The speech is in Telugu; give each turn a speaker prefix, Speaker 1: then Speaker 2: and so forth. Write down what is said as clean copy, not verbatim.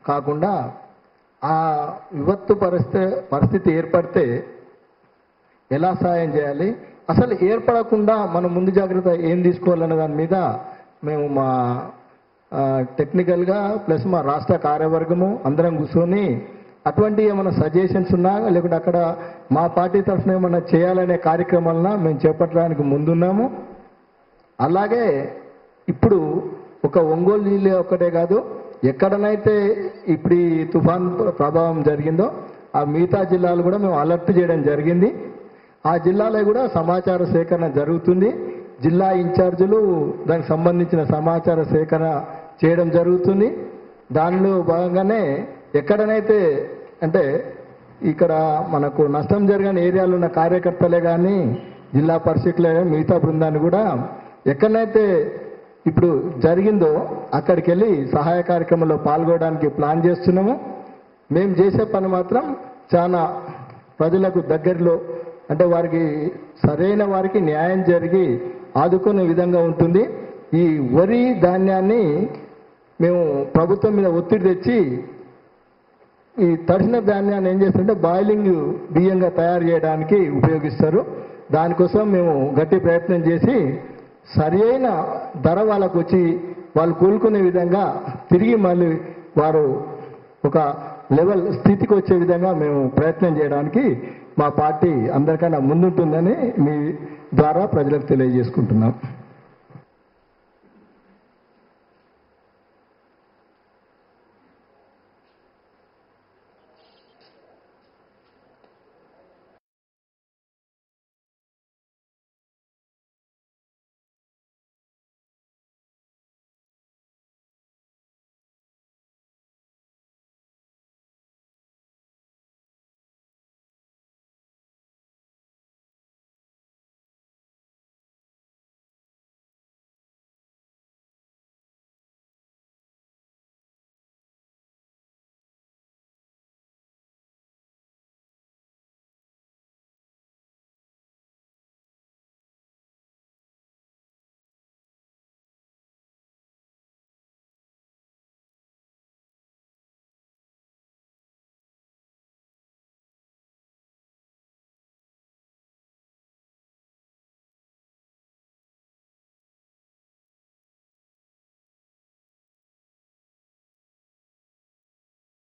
Speaker 1: కాకుండా ఆ విపత్తు పరిస్థితి ఏర్పడితే ఎలా సహాయం చేయాలి, అసలు ఏర్పడకుండా మనం ముందు జాగ్రత్త ఏం తీసుకోవాలనే దాని మీద మేము మా టెక్నికల్గా ప్లస్ మా రాష్ట్ర కార్యవర్గము అందరం కూర్చొని అటువంటి ఏమైనా సజెషన్స్ ఉన్నా లేకుంటే అక్కడ మా పార్టీ తరఫున ఏమైనా చేయాలనే కార్యక్రమాలను మేము చేపట్టడానికి ముందున్నాము. అలాగే ఇప్పుడు ఒక ఒంగోలు జిల్లా ఒక్కటే కాదు, ఎక్కడనైతే ఇప్పుడు ఈ తుఫాన్ ప్రభావం జరిగిందో ఆ మిగతా జిల్లాలు కూడా మేము అలర్ట్ చేయడం జరిగింది. ఆ జిల్లాలో కూడా సమాచార సేకరణ జరుగుతుంది. జిల్లా ఇన్ఛార్జీలు దానికి సంబంధించిన సమాచార సేకరణ చేయడం జరుగుతుంది. దానిలో భాగంగానే ఎక్కడనైతే అంటే ఇక్కడ మనకు నష్టం జరిగిన ఏరియాలో ఉన్న కార్యకర్తలే కానీ జిల్లా పరిషత్లే మిగతా బృందాన్ని కూడా ఎక్కడనైతే ఇప్పుడు జరిగిందో అక్కడికి వెళ్ళి సహాయ కార్యక్రమంలో పాల్గొనడానికి ప్లాన్ చేస్తున్నాము. మేము చేసే పని మాత్రం చాలా ప్రజలకు దగ్గరలో అంటే వారికి సరైన వారికి న్యాయం జరిగి ఆదుకునే విధంగా ఉంటుంది. ఈ వరి ధాన్యాన్ని మేము ప్రభుత్వం మీద ఒత్తిడి తెచ్చి ఈ తడిసిన ధాన్యాన్ని ఏం చేస్తుంటే బాయిలింగ్ బియ్యంగా తయారు చేయడానికి ఉపయోగిస్తారు. దానికోసం మేము గట్టి ప్రయత్నం చేసి సరి అయిన ధర వాళ్ళకు వచ్చి వాళ్ళు కోలుకునే విధంగా తిరిగి మళ్ళీ వారు ఒక లెవెల్ స్థితికి వచ్చే విధంగా మేము ప్రయత్నం చేయడానికి మా పార్టీ అందరికన్నా ముందుంటుందని మీ ద్వారా ప్రజలకు తెలియజేసుకుంటున్నాం.